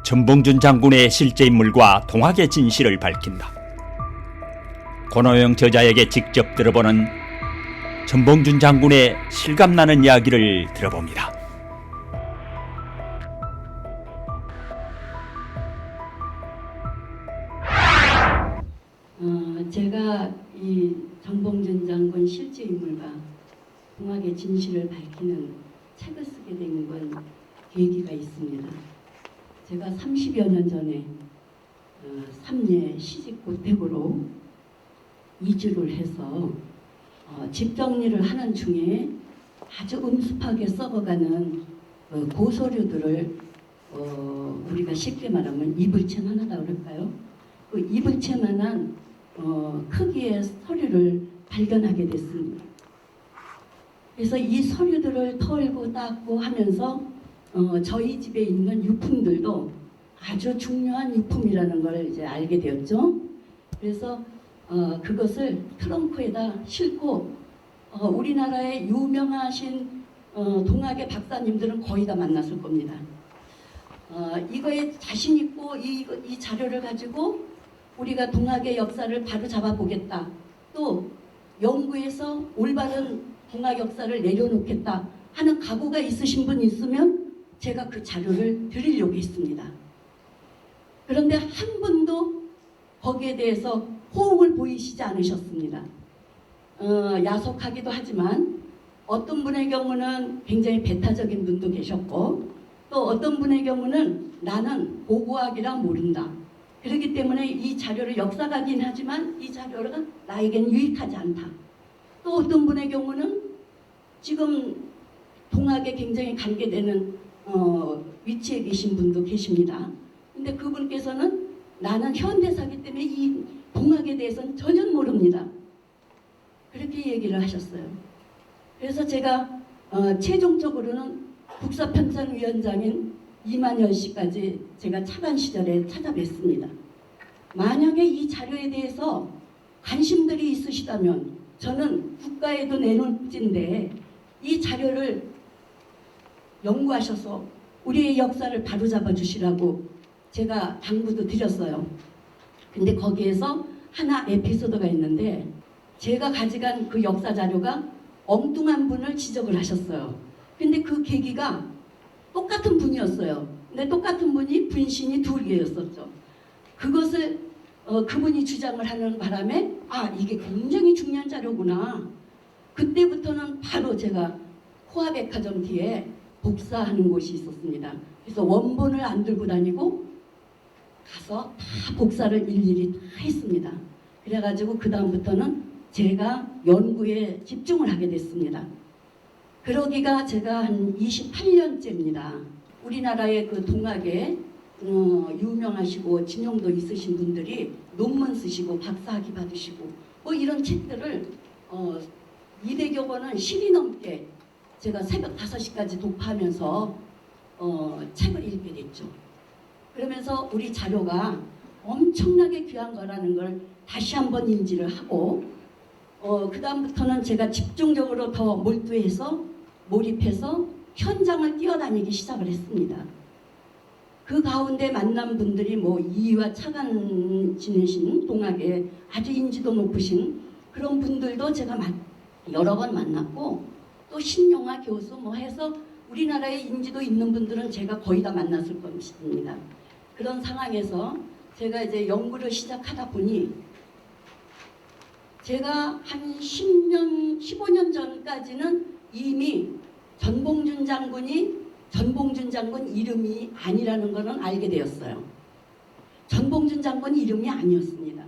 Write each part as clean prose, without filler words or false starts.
전봉준 장군의 실제 인물과 동학의 진실을 밝힌다. 권호영 저자에게 직접 들어보는 전봉준 장군의 실감나는 이야기를 들어봅니다. 제가 이 전봉준 장군 실제 인물과 동학의 진실을 밝히는 책을 쓰게 된 건 계기가 있습니다. 제가 30여 년 전에 삼례 시집고택으로 이주를 해서 집 정리를 하는 중에 아주 음습하게 썩어가는 고서류들을 우리가 쉽게 말하면 이불체만하다 그럴까요? 그 이불체만한 크기의 서류를 발견하게 됐습니다. 그래서 이 서류들을 털고 닦고 하면서 저희 집에 있는 유품들도 아주 중요한 유품이라는 걸 이제 알게 되었죠. 그래서 그것을 트렁크에다 싣고 우리나라의 유명하신 동학의 박사님들은 거의 다 만났을 겁니다. 이거에 자신 있고 이 자료를 가지고 우리가 동학의 역사를 바로 잡아보겠다. 또 연구해서 올바른 동학 역사를 내려놓겠다 하는 각오가 있으신 분 있으면 제가 그 자료를 드리려고 했습니다. 그런데 한 분도 거기에 대해서 호응을 보이시지 않으셨습니다. 야속하기도 하지만 어떤 분의 경우는 굉장히 배타적인 분도 계셨고 또 어떤 분의 경우는 나는 고고학이라 모른다. 그렇기 때문에 이 자료를 역사가긴 하지만 이 자료가 나에겐 유익하지 않다. 또 어떤 분의 경우는 지금 동학에 굉장히 관계되는 위치에 계신 분도 계십니다. 근데 그분께서는 나는 현대사기 때문에 이 동학에 대해서는 전혀 모릅니다. 그렇게 얘기를 하셨어요. 그래서 제가 최종적으로는 국사편찬위원장인 이만열 씨까지 제가 차관 시절에 찾아뵀습니다. 만약에 이 자료에 대해서 관심들이 있으시다면 저는 국가에도 내놓을진데 이 자료를 연구하셔서 우리의 역사를 바로잡아 주시라고 제가 당부도 드렸어요. 근데 거기에서 하나 에피소드가 있는데 제가 가져간 그 역사 자료가 엉뚱한 분을 지적을 하셨어요. 근데 그 계기가 똑같은 분이었어요. 근데 똑같은 분이 분신이 두 개였었죠. 그것을 그분이 주장을 하는 바람에 이게 굉장히 중요한 자료구나. 그때부터는 바로 제가 호화백화점 뒤에 복사하는 곳이 있었습니다. 그래서 원본을 안 들고 다니고 가서 다 복사를 일일이 다 했습니다. 그래가지고 그 다음부터는 제가 연구에 집중을 하게 됐습니다. 그러기가 제가 한 28년째입니다. 우리나라의 그 동학에 유명하시고 진용도 있으신 분들이 논문 쓰시고 박사학위 받으시고 뭐 이런 책들을 200여 권은 실이 넘게 제가 새벽 5시까지 독파하면서 책을 읽게 됐죠. 그러면서 우리 자료가 엄청나게 귀한 거라는 걸 다시 한번 인지를 하고 그 다음부터는 제가 집중적으로 더 몰입해서 현장을 뛰어다니기 시작을 했습니다. 그 가운데 만난 분들이 뭐 이와 차관 지내신 동학에 아주 인지도 높으신 그런 분들도 제가 여러 번 만났고 또 신용화 교수 뭐 해서 우리나라에 인지도 있는 분들은 제가 거의 다 만났을 것입니다. 그런 상황에서 제가 이제 연구를 시작하다 보니 제가 한 10년, 15년 전까지는 이미 전봉준 장군 이름이 아니라는 것은 알게 되었어요. 전봉준 장군 이름이 아니었습니다.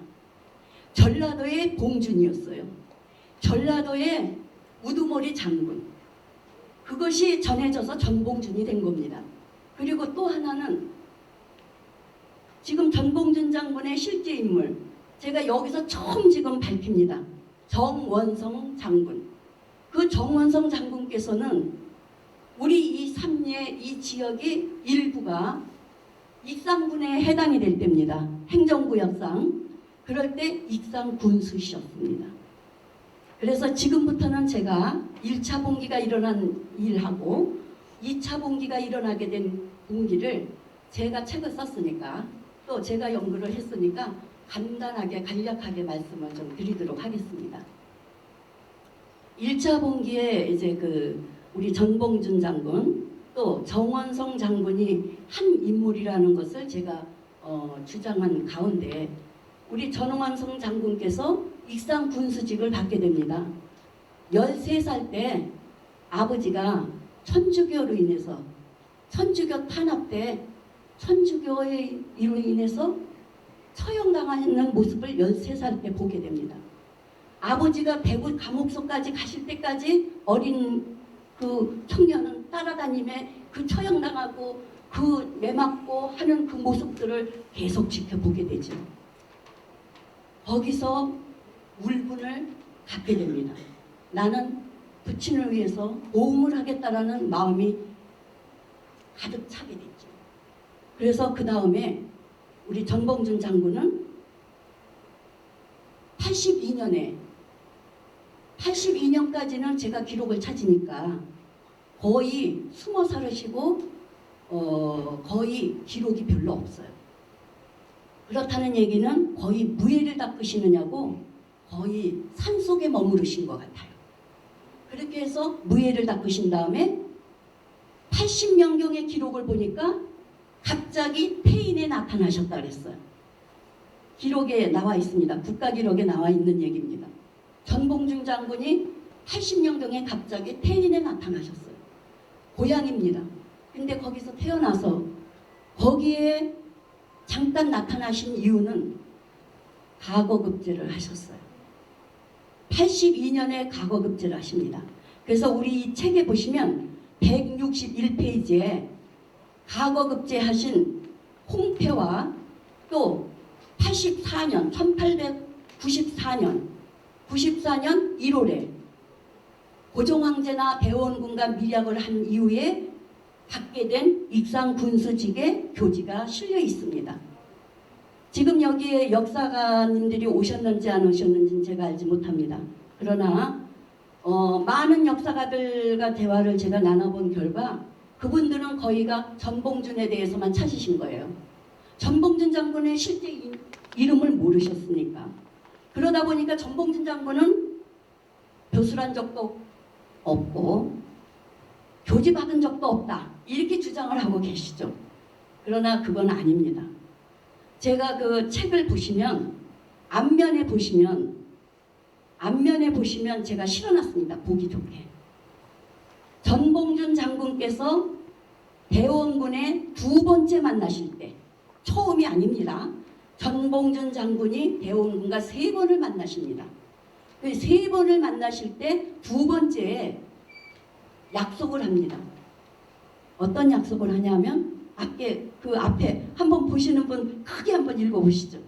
전라도의 봉준이었어요. 전라도의 우두머리 장군. 그것이 전해져서 전봉준이 된 겁니다. 그리고 또 하나는 지금 전봉준 장군의 실제 인물 제가 여기서 처음 지금 밝힙니다. 정원성 장군. 그 정원성 장군께서는 우리 이 삼례 이 지역의 일부가 익산군에 해당이 될 때입니다. 행정구역상. 그럴 때 익산군수시였습니다. 그래서 지금부터는 제가 1차 봉기가 일어난 일하고 2차 봉기가 일어나게 된 봉기를 제가 책을 썼으니까 또 제가 연구를 했으니까 간단하게 간략하게 말씀을 좀 드리도록 하겠습니다. 1차 봉기에 이제 우리 전봉준 장군 또 정원성 장군이 한 인물이라는 것을 제가 주장한 가운데 우리 전원성 장군께서 익산 군수직을 받게 됩니다. 13살 때 아버지가 천주교로 인해서 천주교 탄압 때 천주교에 이로 인해서 처형당하는 모습을 13살 때 보게 됩니다. 아버지가 대구 감옥소까지 가실 때까지 어린 그 청년은 따라다니며 그 처형당하고 그 매맞고 하는 그 모습들을 계속 지켜보게 되죠. 거기서 울분을 갖게 됩니다. 나는 부친을 위해서 보험을 하겠다라는 마음이 가득 차게 됐죠. 그래서 그 다음에 우리 전봉준 장군은 82년까지는 제가 기록을 찾으니까 거의 숨어 살으시고 거의 기록이 별로 없어요. 그렇다는 얘기는 거의 무예를 닦으시느냐고 거의 산속에 머무르신 것 같아요. 그렇게 해서 무예를 닦으신 다음에 80년경의 기록을 보니까 갑자기 폐인에 나타나셨다 그랬어요. 기록에 나와 있습니다. 국가기록에 나와 있는 얘기입니다. 전봉준 장군이 80년경에 갑자기 폐인에 나타나셨어요. 고향입니다. 근데 거기서 태어나서 거기에 잠깐 나타나신 이유는 가거급제를 하셨어요. 82년에 가거급제를 하십니다. 그래서 우리 이 책에 보시면 161페이지에 가거급제 하신 홍태와 또 84년 1894년 1월에 고종황제나 대원군과 밀약을 한 이후에 갖게 된 익산 군수직의 교지가 실려 있습니다. 지금 여기에 역사가님들이 오셨는지 안 오셨는지는 제가 알지 못합니다. 그러나 많은 역사가들과 대화를 제가 나눠본 결과 그분들은 거의가 전봉준에 대해서만 찾으신 거예요. 전봉준 장군의 실제 이름을 모르셨으니까. 그러다 보니까 전봉준 장군은 교수란 적도 없고 교지 받은 적도 없다. 이렇게 주장을 하고 계시죠. 그러나 그건 아닙니다. 제가 그 책을 보시면 앞면에 보시면 제가 실어놨습니다. 보기 좋게. 전봉준 장군께서 대원군에 두 번째 만나실 때 처음이 아닙니다. 전봉준 장군이 대원군과 세 번을 만나십니다. 그 세 번을 만나실 때 두 번째에 약속을 합니다. 어떤 약속을 하냐면 그 앞에 한번 보시는 분 크게 한번 읽어보시죠.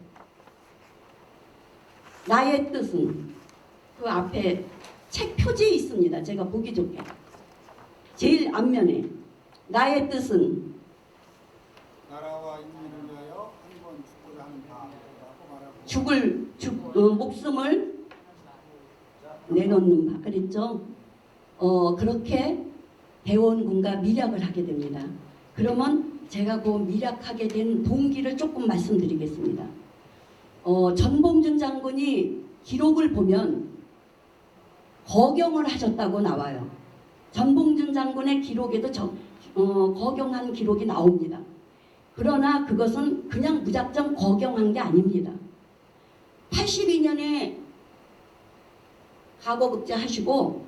나의 뜻은 그 앞에 책 표지에 있습니다. 제가 보기 좋게. 제일 앞면에 나의 뜻은 나라와 인민을 위하여 한 번 죽고자 하는 바라고 말하고 목숨을 내놓는 바 그랬죠. 그렇게 대원군과 밀약을 하게 됩니다. 그러면 제가 그 밀약하게 된 동기를 조금 말씀드리겠습니다. 전봉준 장군이 기록을 보면 거경을 하셨다고 나와요. 전봉준 장군의 기록에도 거경한 기록이 나옵니다. 그러나 그것은 그냥 무작정 거경한 게 아닙니다. 82년에 가거급제 하시고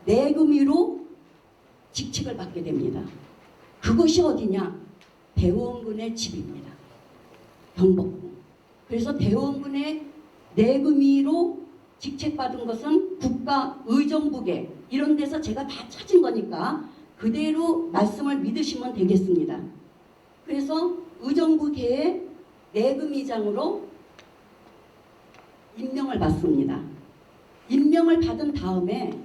내금위로 직책을 받게 됩니다. 그것이 어디냐? 대원군의 집입니다. 경복궁. 그래서 대원군의 내금위로 직책받은 것은 국가의정부계 이런 데서 제가 다 찾은 거니까 그대로 말씀을 믿으시면 되겠습니다. 그래서 의정부계의 내금위장으로 임명을 받습니다. 임명을 받은 다음에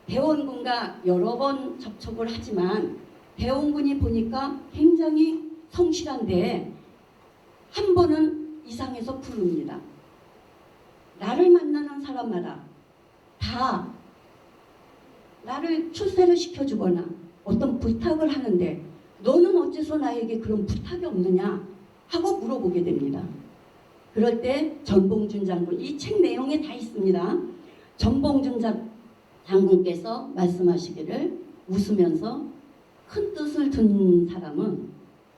대원군과 여러 번 접촉을 하지만 대원군이 보니까 굉장히 성실한데 한 번은 이상해서 부릅니다. 나를 만나는 사람마다 다 나를 출세를 시켜주거나 어떤 부탁을 하는데 너는 어째서 나에게 그런 부탁이 없느냐 하고 물어보게 됩니다. 그럴 때 전봉준 장군, 이 책 내용에 다 있습니다. 전봉준 장군께서 말씀하시기를 웃으면서 큰 뜻을 둔 사람은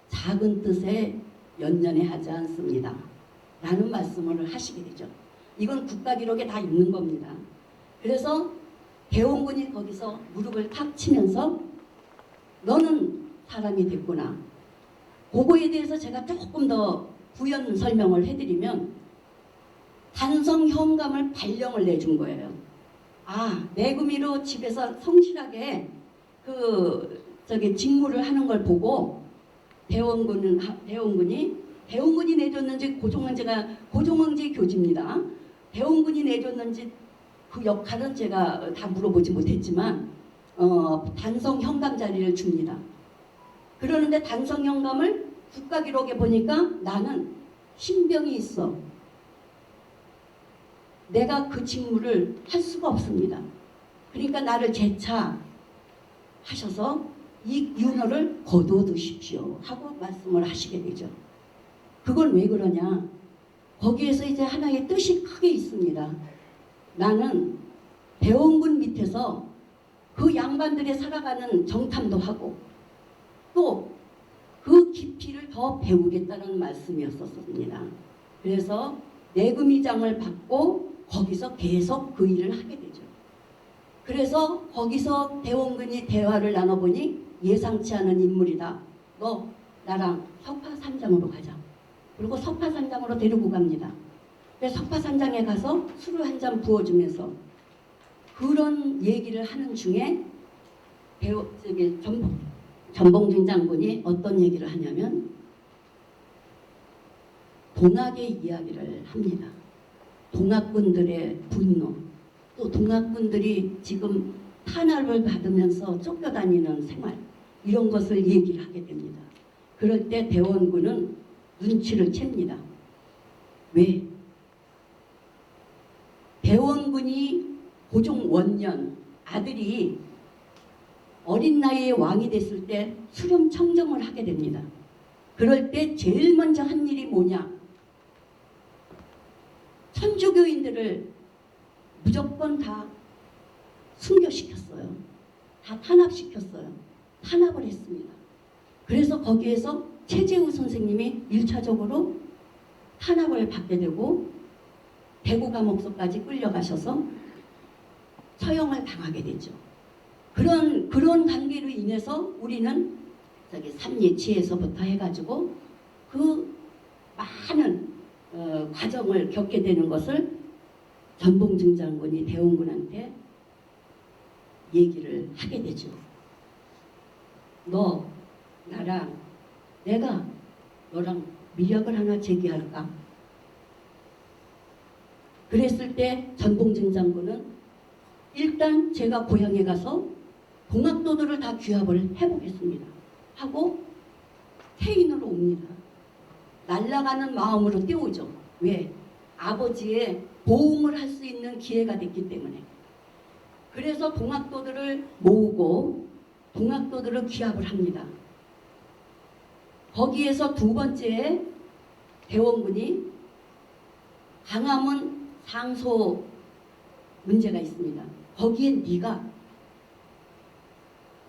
작은 뜻에 연연해하지 않습니다. 라는 말씀을 하시게 되죠. 이건 국가기록에 다 있는 겁니다. 그래서 대원군이 거기서 무릎을 탁 치면서 너는 사람이 됐구나. 그거에 대해서 제가 조금 더 부연 설명을 해드리면 단성 현감을 발령을 내준 거예요. 아, 내금위로 집에서 성실하게 직무를 하는 걸 보고 대원군이 내줬는지 고종황제 교지입니다. 대원군이 내줬는지 그 역할은 제가 다 물어보지 못했지만 단성 현감 자리를 줍니다. 그러는데 단성 현감을 국가기록에 보니까 나는 신병이 있어. 내가 그 직무를 할 수가 없습니다. 그러니까 나를 재차하셔서 이 윤호를 거둬두십시오 하고 말씀을 하시게 되죠. 그건 왜 그러냐? 거기에서 이제 하나의 뜻이 크게 있습니다. 나는 대원군 밑에서 그 양반들이 살아가는 정탐도 하고 또 그 깊이를 더 배우겠다는 말씀이었었습니다. 그래서 내금위장을 받고 거기서 계속 그 일을 하게 되죠. 그래서 거기서 대원군이 대화를 나눠보니 예상치 않은 인물이다. 너 나랑 석파산장으로 가자. 그리고 석파산장으로 데리고 갑니다. 그래서 석파산장에 가서 술을 한 잔 부어주면서 그런 얘기를 하는 중에 전봉준 장군이 어떤 얘기를 하냐면 동학의 이야기를 합니다. 동학군들의 분노, 또 동학군들이 지금 탄압을 받으면서 쫓겨다니는 생활, 이런 것을 얘기를 하게 됩니다. 그럴 때 대원군은 눈치를 챕니다. 왜? 대원군이 고종 원년 아들이 어린 나이에 왕이 됐을 때 수렴 청정을 하게 됩니다. 그럴 때 제일 먼저 한 일이 뭐냐? 천주교인들을 무조건 다 순교시켰어요. 다 탄압시켰어요. 탄압을 했습니다. 그래서 거기에서 최재우 선생님이 1차적으로 탄압을 받게 되고 대구 감옥소까지 끌려가셔서 처형을 당하게 되죠. 그런 관계로 인해서 우리는 삼예치에서부터 해가지고 그 많은 과정을 겪게 되는 것을 전봉준 장군이 대원군한테 얘기를 하게 되죠. 너 나랑 내가 너랑 밀약을 하나 제기할까? 그랬을 때 전봉준 장군은 일단 제가 고향에 가서 동학도들을 다 규합을 해보겠습니다 하고 태인으로 옵니다. 날아가는 마음으로 뛰어오죠. 왜? 아버지의 보응을 할 수 있는 기회가 됐기 때문에. 그래서 동학도들을 모으고 동학도들을 규합을 합니다. 거기에서 두 번째 대원군이 강화문 상소 문제가 있습니다. 거기에 네가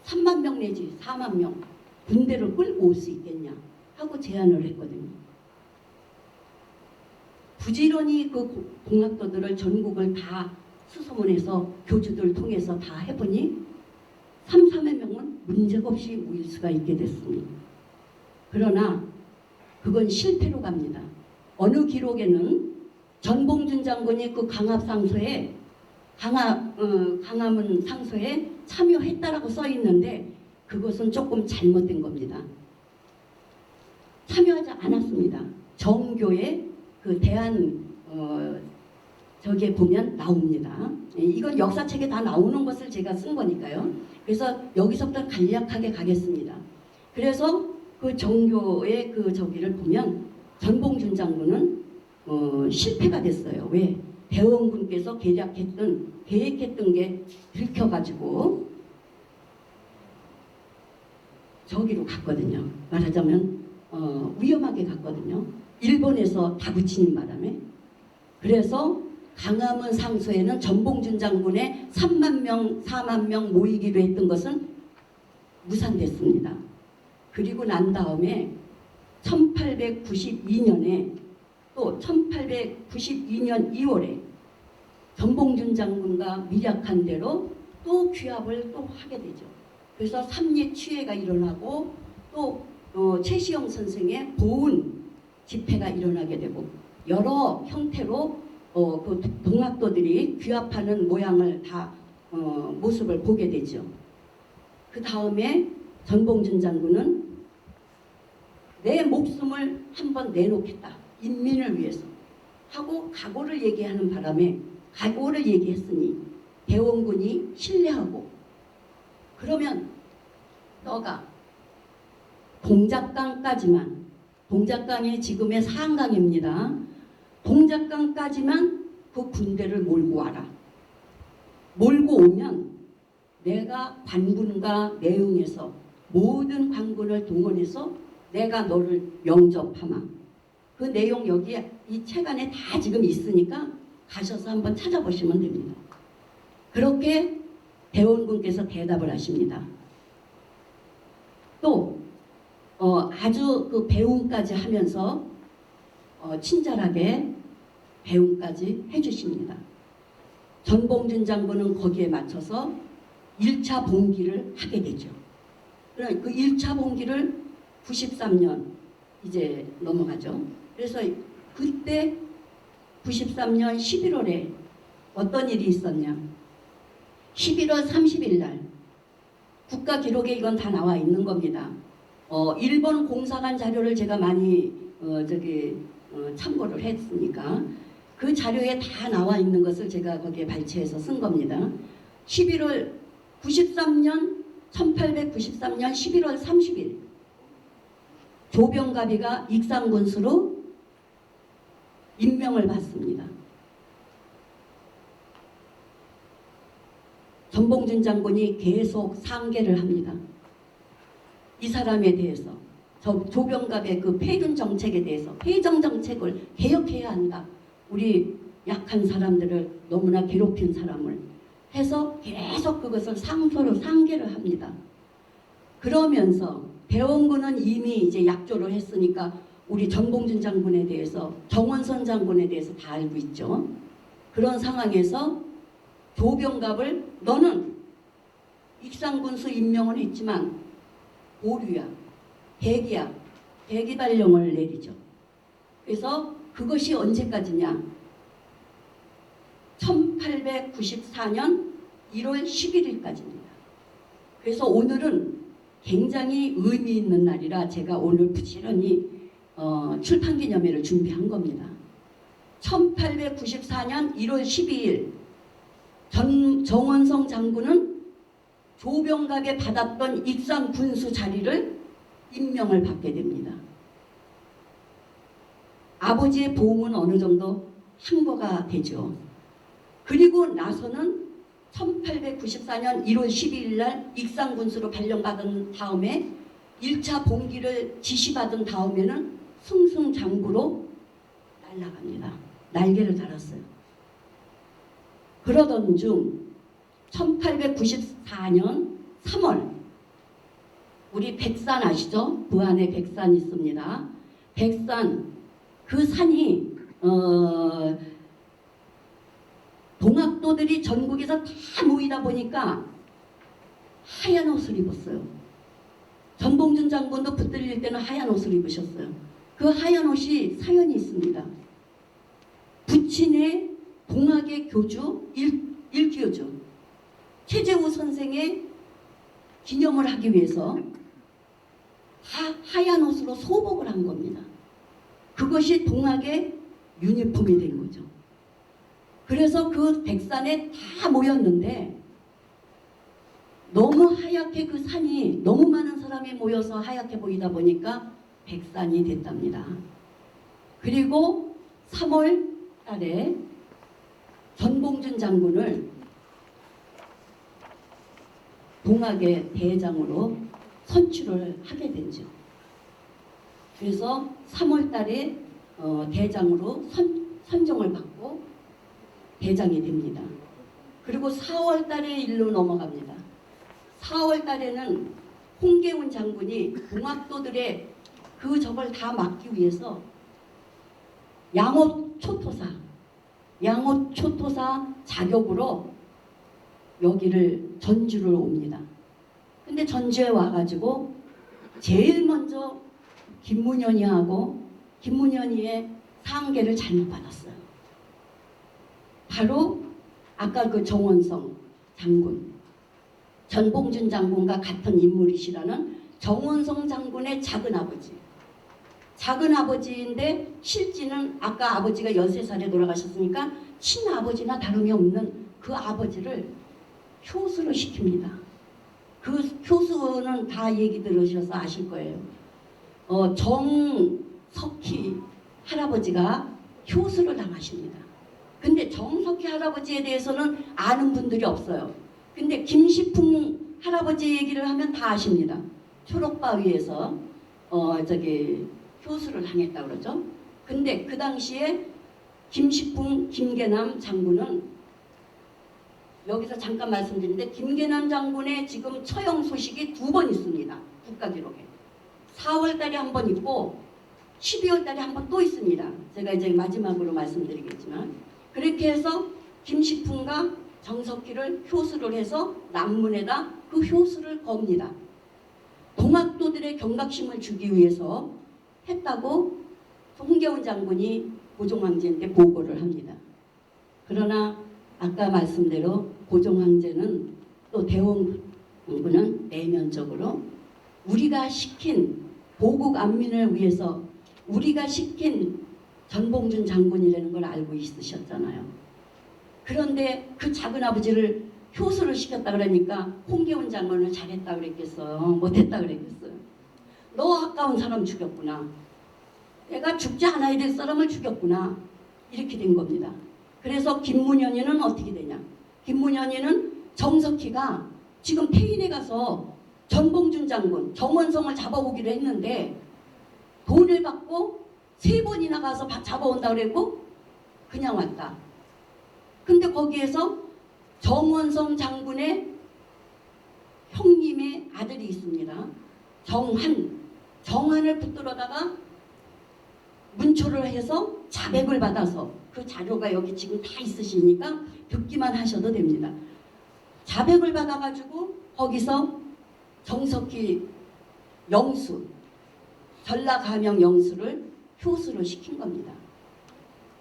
3만 명 내지 4만 명 군대를 끌고 올 수 있겠냐 하고 제안을 했거든요. 부지런히 그 동학도들을 전국을 다 수소문해서 교주들 통해서 다 해보니 3, 4만 명은 문제가 없이 모일 수가 있게 됐습니다. 그러나 그건 실패로 갑니다. 어느 기록에는 전봉준 장군이 그 강화문 상소에 참여했다라고 써 있는데 그것은 조금 잘못된 겁니다. 참여하지 않았습니다. 정교의 그 저기에 보면 나옵니다. 이건 역사책에 다 나오는 것을 제가 쓴 거니까요. 그래서 여기서부터 간략하게 가겠습니다. 그래서 그 정교의 그 저기를 보면 전봉준 장군은 실패가 됐어요. 왜? 대원군께서 계획했던 게 들켜가지고 저기로 갔거든요. 말하자면 위험하게 갔거든요. 일본에서 다구치는 바람에. 그래서 강화문 상소에는 전봉준 장군의 3만 명, 4만 명 모이기로 했던 것은 무산됐습니다. 그리고 난 다음에 1892년에 또 1892년 2월에 전봉준 장군과 밀약한 대로 또 귀합을 또 하게 되죠. 그래서 삼례취해가 일어나고 또 최시영 선생의 보훈 집회가 일어나게 되고 여러 형태로 그 동학도들이 귀합하는 모양을 다 모습을 보게 되죠. 그 다음에 전봉준 장군은 내 목숨을 한번 내놓겠다. 인민을 위해서 하고 각오를 얘기하는 바람에 각오를 얘기했으니 대원군이 신뢰하고 그러면 너가 동작강까지만 동작강이 지금의 상강입니다. 동작강까지만 그 군대를 몰고 와라. 몰고 오면 내가 관군과 내응해서 모든 관군을 동원해서 내가 너를 영접하마. 그 내용 여기 이 책 안에 다 지금 있으니까 가셔서 한번 찾아보시면 됩니다. 그렇게 대원군께서 대답을 하십니다. 또 아주 그 배웅까지 하면서 친절하게 배웅까지 해주십니다. 전봉준 장군은 거기에 맞춰서 1차 봉기를 하게 되죠. 그 1차 봉기를 93년 이제 넘어가죠. 그래서 그때 93년 11월에 어떤 일이 있었냐. 11월 30일 날 국가기록에 이건 다 나와 있는 겁니다. 일본 공사관 자료를 제가 많이 참고를 했으니까 그 자료에 다 나와 있는 것을 제가 거기에 발췌해서 쓴 겁니다. 1893년 11월 30일 조병갑이가 익산군수로 임명을 받습니다. 전봉준 장군이 계속 상계를 합니다. 이 사람에 대해서 조병갑의 그 폐륜 정책에 대해서 폐정 정책을 개혁해야 한다. 우리 약한 사람들을 너무나 괴롭힌 사람을 해서 계속 그것을 상소로 상계를 합니다. 그러면서 대원군은 이미 이제 약조를 했으니까 우리 전봉준 장군에 대해서 정원선 장군에 대해서 다 알고 있죠. 그런 상황에서 조병갑을 너는 익산군수 임명을 했지만 보류야, 대기야, 대기 발령을 내리죠. 그래서 그것이 언제까지냐? 1894년 1월 11일까지입니다. 그래서 오늘은 굉장히 의미 있는 날이라 제가 오늘 부지런히 출판기념회를 준비한 겁니다. 1894년 1월 12일 정원성 장군은 조병갑에 받았던 익산 군수 자리를 임명을 받게 됩니다. 아버지의 보험은 어느 정도 항거가 되죠. 그리고 나서는 1894년 1월 12일 날 익산 군수로 발령받은 다음에 1차 봉기를 지시받은 다음에는 승승장구로 날아갑니다. 날개를 달았어요. 그러던 중 1894년 3월 우리 백산 아시죠? 부안에 백산 있습니다. 백산 그 산이 동학도들이 전국에서 다 모이다 보니까 하얀 옷을 입었어요. 전봉준 장군도 붙들릴 때는 하얀 옷을 입으셨어요. 그 하얀 옷이 사연이 있습니다. 부친의 동학의 교주 일교주 최재우 선생의 기념을 하기 위해서 하얀 옷으로 소복을 한 겁니다. 그것이 동학의 유니폼이 된 거죠. 그래서 그 백산에 다 모였는데 너무 하얗게 그 산이 너무 많은 사람이 모여서 하얗게 보이다 보니까 백산이 됐답니다. 그리고 3월 달에 전봉준 장군을 동학의 대장으로 선출을 하게 되죠. 그래서 3월 달에 대장으로 선정을 받고 대장이 됩니다. 그리고 4월 달에 일로 넘어갑니다. 4월 달에는 홍계운 장군이 동학도들의 그 적을 다 막기 위해서 양호초토사 자격으로 여기를 전주를 옵니다. 근데 전주에 와가지고 제일 먼저 김문현이의 상계를 잘못 받았어요. 바로 아까 그 정원성 장군, 전봉준 장군과 같은 인물이시라는 정원성 장군의 작은 아버지인데 실제는 아까 아버지가 13살에 돌아가셨으니까 친아버지나 다름이 없는 그 아버지를 효수를 시킵니다. 그 효수는 다 얘기 들으셔서 아실 거예요. 정석희 할아버지가 효수를 당하십니다. 근데 정석희 할아버지에 대해서는 아는 분들이 없어요. 근데 김시풍 할아버지 얘기를 하면 다 아십니다. 초록바위에서 효수를 당했다 그러죠. 근데 그 당시에 김시풍, 김계남 장군은 여기서 잠깐 말씀드리는데 김계남 장군의 지금 처형 소식이 2번 있습니다. 국가기록에. 4월 달에 한 번 있고 12월 달에 한 번 또 있습니다. 제가 이제 마지막으로 말씀드리겠지만 그렇게 해서 김시풍과 정석희를 효수를 해서 남문에다 그 효수를 겁니다. 동학도들의 경각심을 주기 위해서 했다고 홍계운 장군이 고종황제한테 보고를 합니다. 그러나 아까 말씀대로 고종황제는 또 대원군은 내면적으로 우리가 시킨 보국 안민을 위해서 우리가 시킨 전봉준 장군이라는 걸 알고 있으셨잖아요. 그런데 그 작은 아버지를 효수를 시켰다 그러니까 홍계운 장군을 잘했다 그랬겠어요? 못했다 그랬겠어요? 너 아까운 사람 죽였구나. 내가 죽지 않아야 될 사람을 죽였구나. 이렇게 된 겁니다. 그래서 김문현이는 어떻게 되냐? 김문현이는 정석희가 지금 페인에 가서 전봉준 장군, 정원성을 잡아오기로 했는데 돈을 받고 3번이나 가서 잡아온다 그랬고 그냥 왔다. 근데 거기에서 정원성 장군의 형님의 아들이 있습니다. 정한을 붙들어다가 문초를 해서 자백을 받아서 그 자료가 여기 지금 다 있으시니까 듣기만 하셔도 됩니다. 자백을 받아가지고 거기서 정석희 영수, 전라가명 영수를 효수를 시킨 겁니다.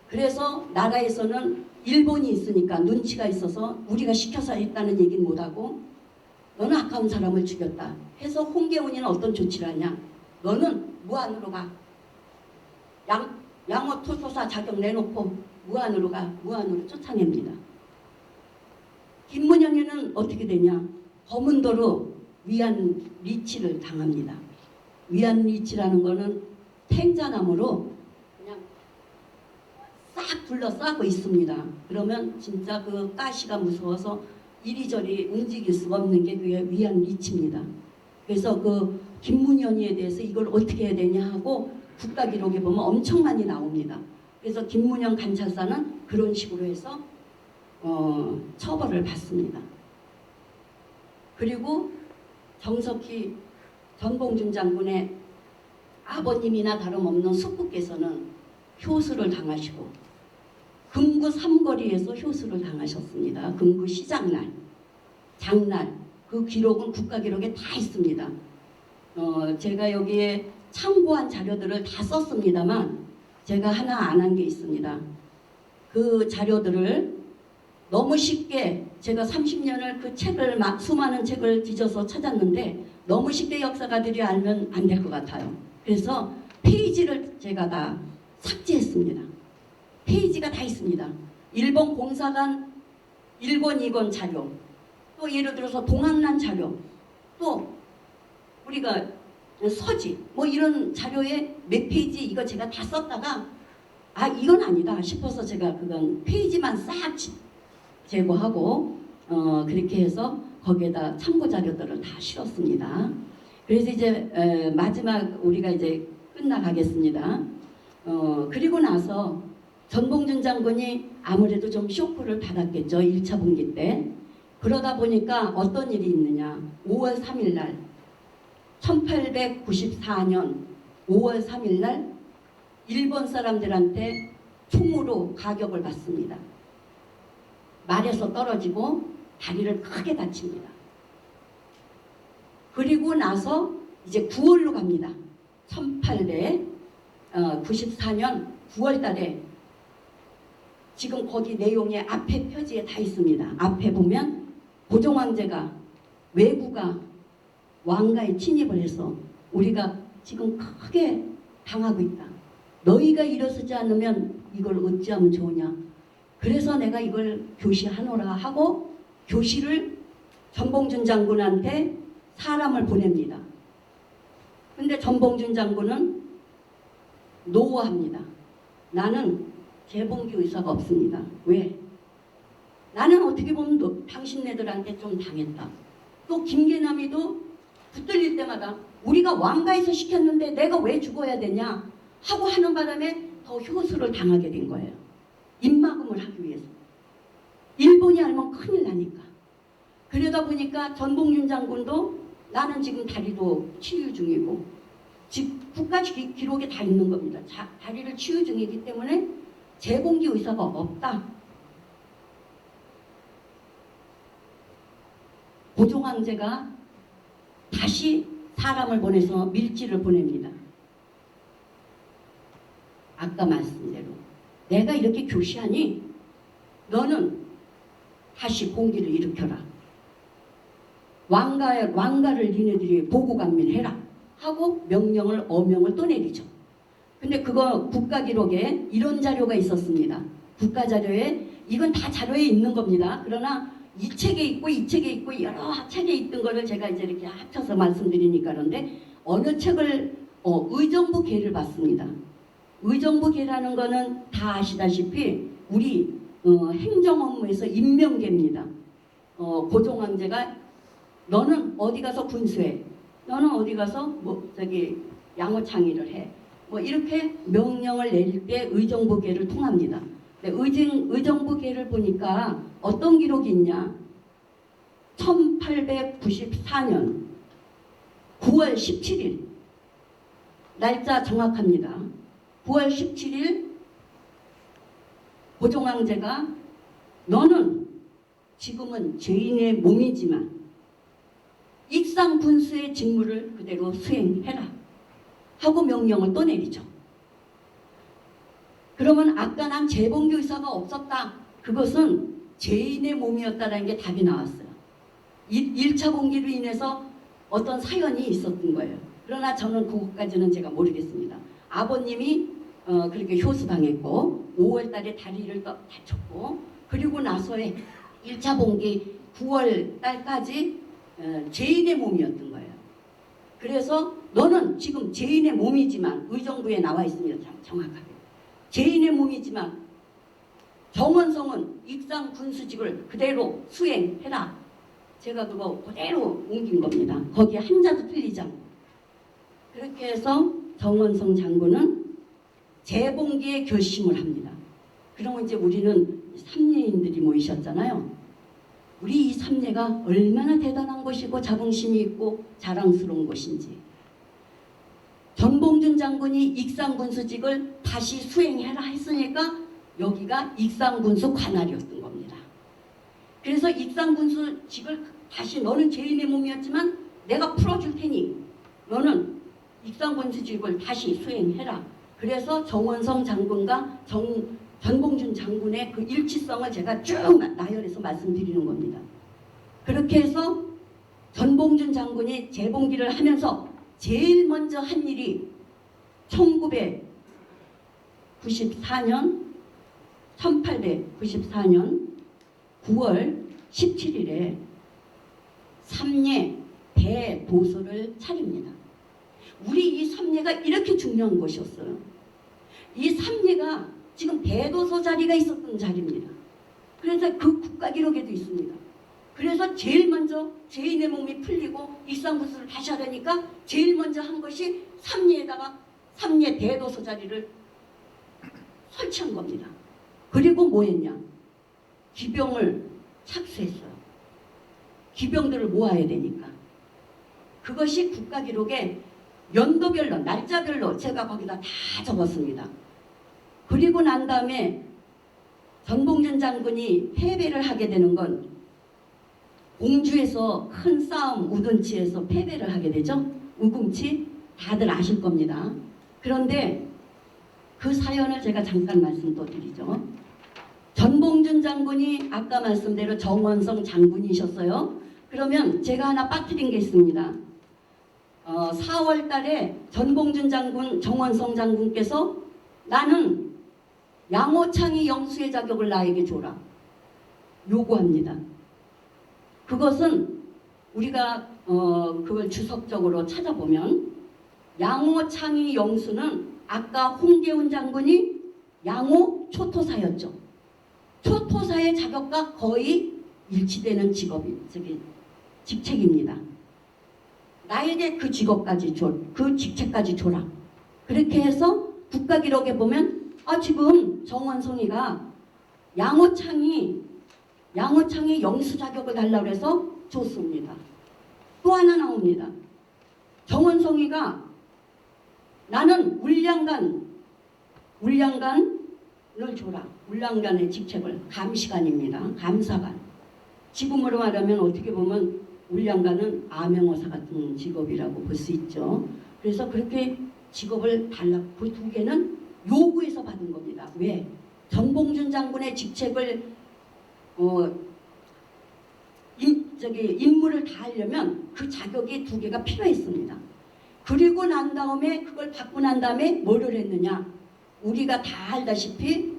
그래서 나라에서는 일본이 있으니까 눈치가 있어서 우리가 시켜서 했다는 얘기는 못하고 너는 아까운 사람을 죽였다 해서 홍계운이는 어떤 조치를 하냐? 너는 무안으로 가. 양호토소사 자격 내놓고 무안으로 가. 무안으로 쫓아냅니다. 김문현이는 어떻게 되냐? 검은도로 위안 리치를 당합니다. 위안 리치라는 거는 탱자나무로 그냥 싹 둘러싸고 있습니다. 그러면 진짜 그 가시가 무서워서 이리저리 움직일 수가 없는 게 그게 위안 리치입니다. 그래서 그 김문현이에 대해서 이걸 어떻게 해야 되냐 하고 국가기록에 보면 엄청 많이 나옵니다. 그래서 김문현 관찰사는 그런 식으로 해서 처벌을 받습니다. 그리고 정석희 전봉준 장군의 아버님이나 다름없는 숙부께서는 효수를 당하시고 금구 삼거리에서 효수를 당하셨습니다. 금구 시장날, 장날 그 기록은 국가기록에 다 있습니다. 제가 여기에 참고한 자료들을 다 썼습니다만 제가 하나 안 한 게 있습니다. 그 자료들을 너무 쉽게 제가 30년을 그 책을 수많은 책을 뒤져서 찾았는데 너무 쉽게 역사가들이 알면 안 될 것 같아요. 그래서 페이지를 제가 다 삭제했습니다. 페이지가 다 있습니다. 일본 공사관 1권 2권 자료, 또 예를 들어서 동학난 자료, 또 우리가 서지 뭐 이런 자료에 몇 페이지 이거 제가 다 썼다가 아 이건 아니다 싶어서 제가 그건 페이지만 싹 제거하고 그렇게 해서 거기에다 참고 자료들을 다 실었습니다. 그래서 이제 마지막 우리가 이제 끝나가겠습니다. 그리고 나서 전봉준 장군이 아무래도 좀 쇼크를 받았겠죠. 1차 분기 때. 그러다 보니까 어떤 일이 있느냐. 5월 3일 날 1894년 5월 3일 날 일본 사람들한테 총으로 가격을 받습니다. 말에서 떨어지고 다리를 크게 다칩니다. 그리고 나서 이제 9월로 갑니다. 1894년 9월 달에 지금 거기 내용이 앞에 표지에 다 있습니다. 앞에 보면 고종황제가 외구가 왕가에 침입을 해서 우리가 지금 크게 당하고 있다. 너희가 일어서지 않으면 이걸 어찌하면 좋으냐. 그래서 내가 이걸 교시하노라 하고 교시를 전봉준 장군한테 사람을 보냅니다. 근데 전봉준 장군은 노합니다. 나는 재봉기 의사가 없습니다. 왜? 나는 어떻게 보면 당신네들한테 좀 당했다. 또 김계남이도 붙들릴 때마다 우리가 왕가에서 시켰는데 내가 왜 죽어야 되냐 하고 하는 바람에 더 효수를 당하게 된 거예요. 입막음을 하기 위해서. 일본이 알면 큰일 나니까. 그러다 보니까 전봉준 장군도 나는 지금 다리도 치유 중이고 국가 기록에 다 있는 겁니다. 다리를 치유 중이기 때문에 재봉기 의사가 없다. 고종황제가 다시 사람을 보내서 밀지를 보냅니다. 아까 말씀대로 내가 이렇게 교시하니 너는 다시 공기를 일으켜라. 왕가를 니네들이 보고감민해라 하고 어명을 또 내리죠. 근데 그거 국가기록에 이런 자료가 있었습니다. 국가자료에 이건 다 자료에 있는 겁니다. 그러나 이 책에 있고 이 책에 있고 여러 책에 있던 거를 제가 이제 이렇게 합쳐서 말씀드리니까 그런데 어느 책을 의정부계를 봤습니다. 의정부계라는 거는 다 아시다시피 우리 행정 업무에서 임명계입니다. 고종황제가 너는 어디 가서 군수해. 너는 어디 가서 양호창의를 해. 뭐 이렇게 명령을 내릴 때 의정부계를 통합니다. 의정부계를 보니까 어떤 기록이 있냐. 1894년 9월 17일 날짜 정확합니다. 9월 17일 고종황제가 너는 지금은 죄인의 몸이지만 익상군수의 직무를 그대로 수행해라 하고 명령을 또 내리죠. 그러면 아까 난 재봉기 의사가 없었다. 그것은 죄인의 몸이었다는 게 답이 나왔어요. 1차 봉기로 인해서 어떤 사연이 있었던 거예요. 그러나 저는 그것까지는 제가 모르겠습니다. 아버님이 그렇게 효수당했고 5월 달에 다리를 다쳤고 그리고 나서의 1차 봉기 9월 달까지 죄인의 몸이었던 거예요. 그래서 너는 지금 죄인의 몸이지만 의정부에 나와 있습니다. 정확하게. 죄인의 몸이지만 정원성은 익상 군수직을 그대로 수행해라. 제가 그거 그대로 옮긴 겁니다. 거기에 한자도 틀리지 않고. 그렇게 해서 정원성 장군은 재봉기에 결심을 합니다. 그러면 이제 우리는 삼례인들이 모이셨잖아요. 우리 이 삼례가 얼마나 대단한 것이고 자긍심이 있고 자랑스러운 것인지. 전봉준 장군이 익상군수직을 다시 수행해라 했으니까 여기가 익상군수 관할이었던 겁니다. 그래서 익상군수직을 다시 너는 죄인의 몸이었지만 내가 풀어줄 테니 너는 익상군수직을 다시 수행해라. 그래서 정원성 장군과 전봉준 장군의 그 일치성을 제가 쭉 나열해서 말씀드리는 겁니다. 그렇게 해서 전봉준 장군이 재봉기를 하면서 제일 먼저 한 일이 1894년 9월 17일에 삼례 대도서를 차립니다. 우리 이 삼례가 이렇게 중요한 것이었어요. 이 삼례가 지금 대도서 자리가 있었던 자리입니다. 그래서 그 국가기록에도 있습니다. 그래서 제일 먼저 죄인의 몸이 풀리고 일상구슬을 다시 하려니까 제일 먼저 한 것이 삼례에다가 삼례 대도서 자리를 설치한 겁니다. 그리고 뭐 했냐? 기병을 착수했어요. 기병들을 모아야 되니까. 그것이 국가기록에 연도별로 날짜별로 제가 거기다 다 적었습니다. 그리고 난 다음에 전봉준 장군이 패배를 하게 되는 건 공주에서 큰 싸움 우둔치에서 패배를 하게 되죠. 우궁치 다들 아실 겁니다. 그런데 그 사연을 제가 잠깐 말씀 또 드리죠. 전봉준 장군이 아까 말씀대로 정원성 장군이셨어요. 그러면 제가 하나 빠뜨린 게 있습니다. 4월 달에 전봉준 장군, 정원성 장군께서 나는 양호창이 영수의 자격을 나에게 줘라. 요구합니다. 그것은 우리가 그걸 주석적으로 찾아보면 양호창이 영수는 아까 홍계훈 장군이 양호 초토사였죠. 초토사의 자격과 거의 일치되는 직책입니다. 나에게 그 직업까지 줘, 그 직책까지 줘라. 그렇게 해서 국가기록에 보면 지금 정원성이가 양호창이 영수 자격을 달라고 해서 줬습니다. 또 하나 나옵니다. 정원성이가 나는 울량간을 줘라. 울량간의 직책을 감시관입니다. 감사관. 지금으로 말하면 어떻게 보면 울량간은 암행어사 같은 직업이라고 볼 수 있죠. 그래서 그렇게 직업을 달라고 그 두 개는 요구해서 받은 겁니다. 왜? 전봉준 장군의 직책을 임무를 다 하려면 그 자격이 두 개가 필요했습니다. 그리고 난 다음에 그걸 받고 난 다음에 뭐를 했느냐? 우리가 다 알다시피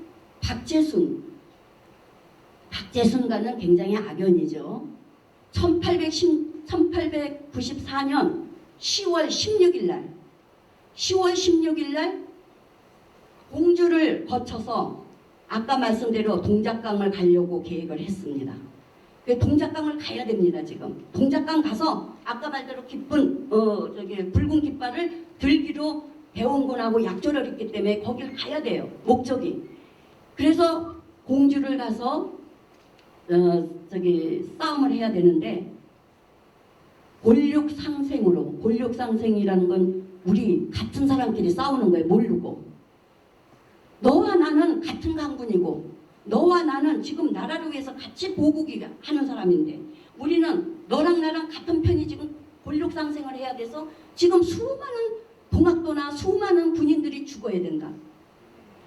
박재순과는 굉장히 악연이죠. 1894년 10월 16일 날 공주를 거쳐서 아까 말씀대로 동작강을 가려고 계획을 했습니다. 동작강을 가야 됩니다. 지금 동작강 가서 아까 말대로 붉은 깃발을 들기로 배원군하고 약조를 했기 때문에 거기를 가야 돼요. 목적이. 그래서 공주를 가서 싸움을 해야 되는데 권력상생이라는 건 우리 같은 사람끼리 싸우는 거예요. 모르고. 너와 나는 같은 강군이고 너와 나는 지금 나라를 위해서 같이 보국이 하는 사람인데 우리는 너랑 나랑 같은 편이 지금 권력상생을 해야 돼서 지금 수많은 동학도나 수많은 군인들이 죽어야 된다.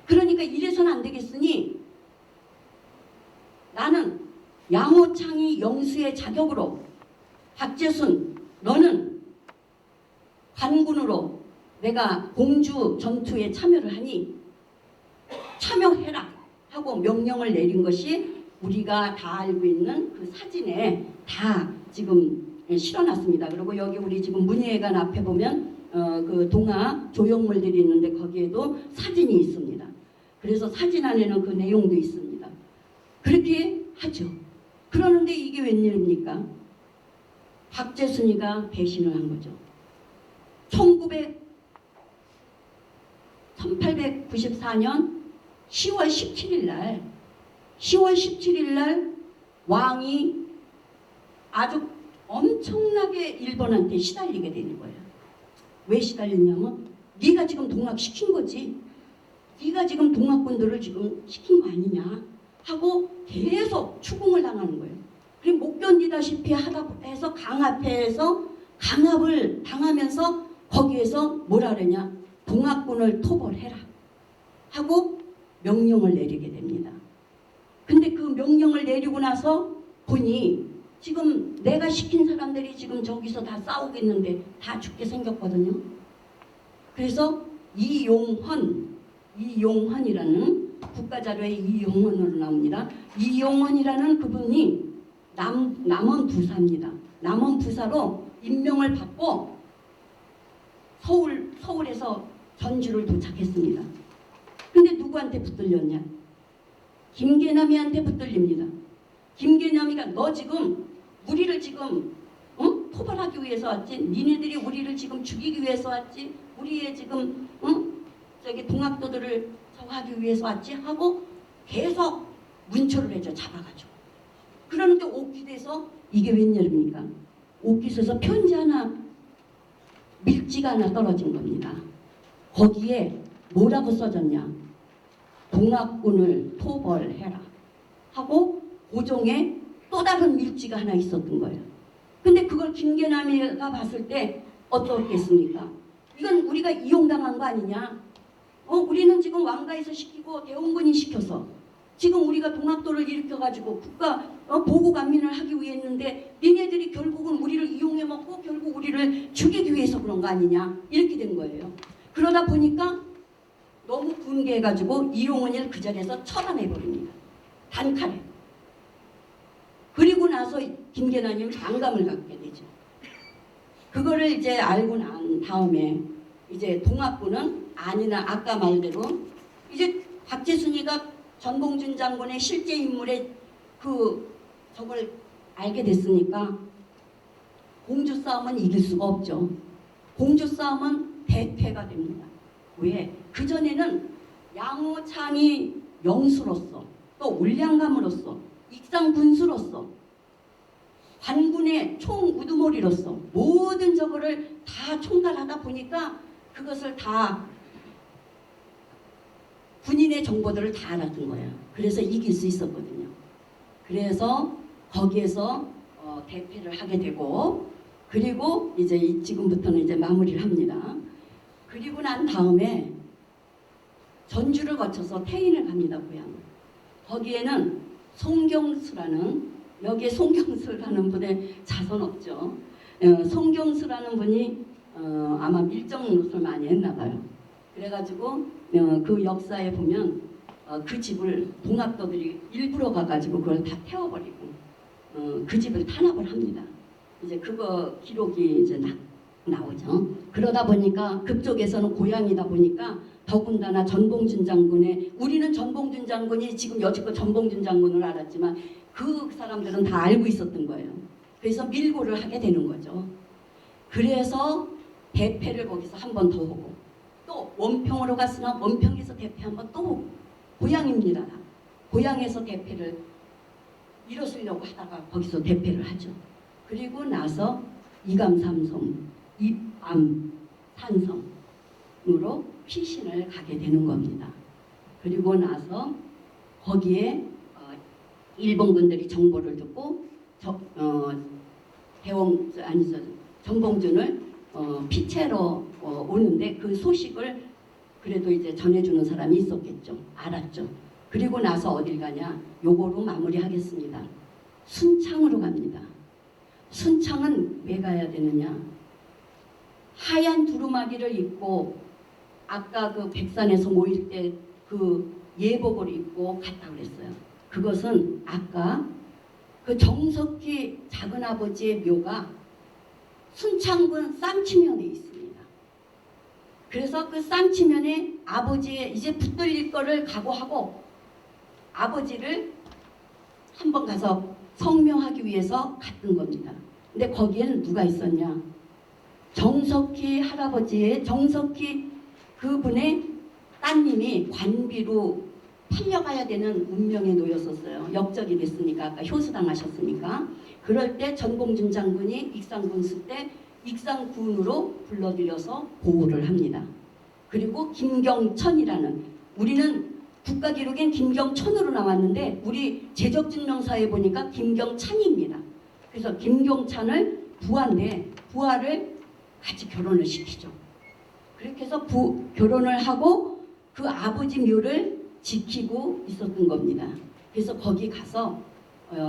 그러니까 이래서는 안 되겠으니 나는 양호창이 영수의 자격으로 박재순 너는 관군으로 내가 공주 전투에 참여를 하니 참여해라 하고 명령을 내린 것이 우리가 다 알고 있는 그 사진에 다 지금 실어놨습니다. 그리고 여기 우리 지금 문예관 앞에 보면 그 동화 조형물들이 있는데 거기에도 사진이 있습니다. 그래서 사진 안에는 그 내용도 있습니다. 그렇게 하죠. 그러는데 이게 웬일입니까? 박재순이가 배신을 한 거죠. 1894년 10월 17일 날 왕이 아주 엄청나게 일본한테 시달리게 되는 거예요. 왜 시달렸냐면 네가 지금 동학시킨 거지. 네가 지금 동학군들을 지금 시킨 거 아니냐 하고 계속 추궁을 당하는 거예요. 그리고 못 견디다시피 하다 해서 강압을 당하면서 거기에서 뭐라 그러냐 동학군을 토벌해라 하고 명령을 내리게 됩니다. 근데 그 명령을 내리고 나서 보니 지금 내가 시킨 사람들이 지금 저기서 다 싸우고 있는데 다 죽게 생겼거든요. 그래서 이용헌이라는 국가자료에 이용헌으로 나옵니다. 이용헌이라는 그분이 남원 부사입니다. 남원 부사로 임명을 받고 서울에서 전주를 도착했습니다. 근데 누구한테 붙들렸냐? 김계남이한테 붙들립니다. 김계남이가 너 지금 우리를 지금 토벌하기 위해서 왔지? 니네들이 우리를 지금 죽이기 위해서 왔지? 우리의 지금 저기 동학도들을 저하기 위해서 왔지? 하고 계속 문초를 해줘 잡아가지고. 그러는데 옥기돼서 이게 웬일입니까? 옥기서에서 편지 하나 밀지가 하나 떨어진 겁니다. 거기에 뭐라고 써졌냐? 동학군을 토벌해라 하고 고종에 또 다른 밀지가 하나 있었던 거예요. 근데 그걸 김계남이가 봤을 때 어떻겠습니까? 이건 우리가 이용당한 거 아니냐? 우리는 지금 왕가에서 시키고 대원군이 시켜서 지금 우리가 동학도를 일으켜가지고 국가 보고 감민을 하기 위해 했는데 니네들이 결국은 우리를 이용해 먹고 결국 우리를 죽이기 위해서 그런 거 아니냐? 이렇게 된 거예요. 그러다 보니까 너무 분개해가지고 이용은을 그 자리에서 처단해버립니다. 단칼에. 그리고 나서 김계남이 반감을 갖게 되죠. 그거를 이제 알고 난 다음에 이제 동학군은 아니나 아까 말대로 이제 박재순이가 전봉준 장군의 실제 인물의 저걸 알게 됐으니까 공주 싸움은 이길 수가 없죠. 공주 싸움은 대패가 됩니다. 왜? 그전에는 양호창이 영수로서 또 울량감으로서 익상군수로서 관군의 총우두머리로서 모든 저거를 다 총괄하다 보니까 그것을 다 군인의 정보들을 다 알았던 거예요. 그래서 이길 수 있었거든요. 그래서 거기에서 대패를 하게 되고 그리고 이제 지금부터는 이제 마무리를 합니다. 그리고 난 다음에 전주를 거쳐서 태인을 갑니다. 고향. 거기에는 송경수라는 여기에 송경수라는 분의 자손 없죠. 송경수라는 분이 아마 밀정노릇을 많이 했나 봐요. 그래가지고 그 역사에 보면 그 집을 동학도들이 일부러 가가지고 그걸 다 태워버리고 그 집을 탄압을 합니다. 이제 그거 기록이 이제 나오죠. 그러다 보니까 그쪽에서는 고향이다 보니까 더군다나 전봉준 장군의 우리는 전봉준 장군이 지금 여지껏 전봉준 장군을 알았지만 그 사람들은 다 알고 있었던 거예요. 그래서 밀고를 하게 되는 거죠. 그래서 대패를 거기서 한 번 더 하고 또 원평으로 갔으나 원평에서 대패 한 번 또 하고 고향입니다. 고향에서 대패를 일어서려고 하다가 거기서 대패를 하죠. 그리고 나서 이감삼성, 입암, 산성으로 피신을 가게 되는 겁니다. 그리고 나서 거기에 일본군들이 정보를 듣고 전봉준을 피체로 오는데 그 소식을 그래도 이제 전해주는 사람이 있었겠죠. 알았죠. 그리고 나서 어딜 가냐? 요거로 마무리하겠습니다. 순창으로 갑니다. 순창은 왜 가야 되느냐? 하얀 두루마기를 입고 아까 그 백산에서 모일 때 그 예복을 입고 갔다 그랬어요. 그것은 아까 그 정석희 작은아버지의 묘가 순창군 쌍치면에 있습니다. 그래서 그 쌍치면에 아버지의 이제 붙들릴 거를 각오하고 아버지를 한번 가서 성묘하기 위해서 갔던 겁니다. 근데 거기에는 누가 있었냐? 정석희 할아버지의 정석희 그분의 따님이 관비로 팔려가야 되는 운명에 놓였었어요. 역적이 됐으니까 아까 효수당하셨으니까. 그럴 때 전봉준 장군이 익상군수 때 익상군으로 불러들여서 보호를 합니다. 그리고 김경천이라는 우리는 국가기록엔 김경천으로 나왔는데 우리 재적증명서에 보니까 김경찬입니다. 그래서 김경찬을 부하인데 부하를 같이 결혼을 시키죠. 그렇게 해서 결혼을 하고 그 아버지 묘를 지키고 있었던 겁니다. 그래서 거기 가서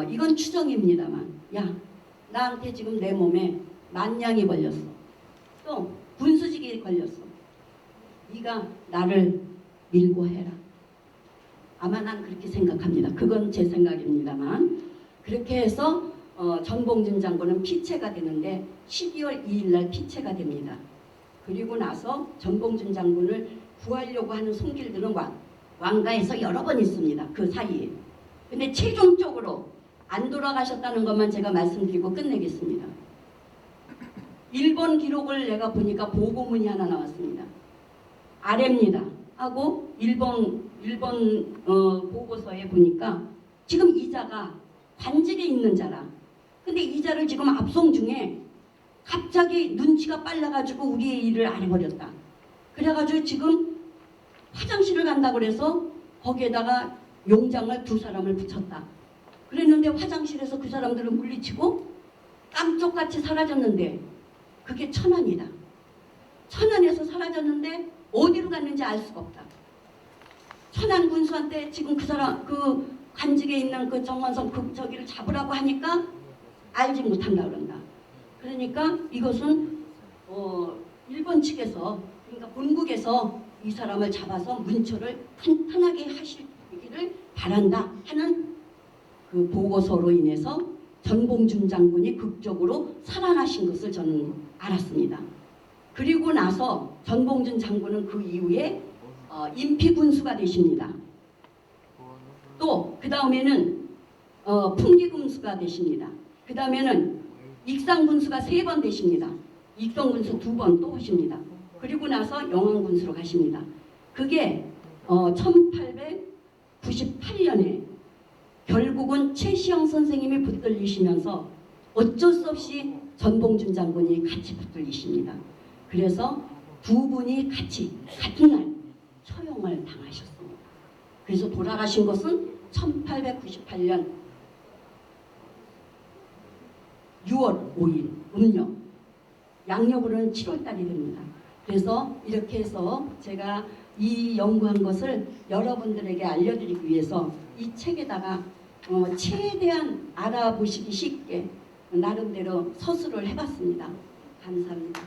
이건 추정입니다만 야 나한테 지금 내 몸에 만냥이 걸렸어. 또 분수직이 걸렸어. 네가 나를 밀고 해라. 아마 난 그렇게 생각합니다. 그건 제 생각입니다만 그렇게 해서 전봉준 장군은 피체가 되는데 12월 2일 날 피체가 됩니다. 그리고 나서 전봉준 장군을 구하려고 하는 손길들은 왕가에서 여러 번 있습니다. 그 사이에. 근데 최종적으로 안 돌아가셨다는 것만 제가 말씀드리고 끝내겠습니다. 일본 기록을 내가 보니까 보고문이 하나 나왔습니다. 아래입니다. 하고 일본 보고서에 보니까 지금 이자가 관직에 있는 자라. 근데 이자를 지금 압송 중에 갑자기 눈치가 빨라가지고 우리의 일을 안 해버렸다. 그래가지고 지금 화장실을 간다고 그래서 거기에다가 용장을 2사람을 붙였다. 그랬는데 화장실에서 그 사람들을 물리치고 깜쪽같이 사라졌는데 그게 천안이다. 천안에서 사라졌는데 어디로 갔는지 알 수가 없다. 천안 군수한테 지금 그 사람 그 관직에 있는 그 정원성 그 저기를 잡으라고 하니까 알지 못한다 그런다. 그러니까 이것은 일본 측에서 그러니까 본국에서 이 사람을 잡아서 문초를 탄탄하게 하시기를 바란다 하는 그 보고서로 인해서 전봉준 장군이 극적으로 살아나신 것을 저는 알았습니다. 그리고 나서 전봉준 장군은 그 이후에 임피군수가 되십니다. 또 그 다음에는 풍기군수가 되십니다. 그 다음에는 익상군수가 3번 되십니다. 익성군수 2번 또 오십니다. 그리고 나서 영왕군수로 가십니다. 그게 1898년에 결국은 최시영 선생님이 붙들리시면서 어쩔 수 없이 전봉준 장군이 같이 붙들리십니다. 그래서 2분이 같이 같은 날 처형을 당하셨습니다. 그래서 돌아가신 것은 1898년 6월 5일 음력 양력으로는 7월달이 됩니다. 그래서 이렇게 해서 제가 이 연구한 것을 여러분들에게 알려드리기 위해서 이 책에다가 최대한 알아보시기 쉽게 나름대로 서술을 해봤습니다. 감사합니다.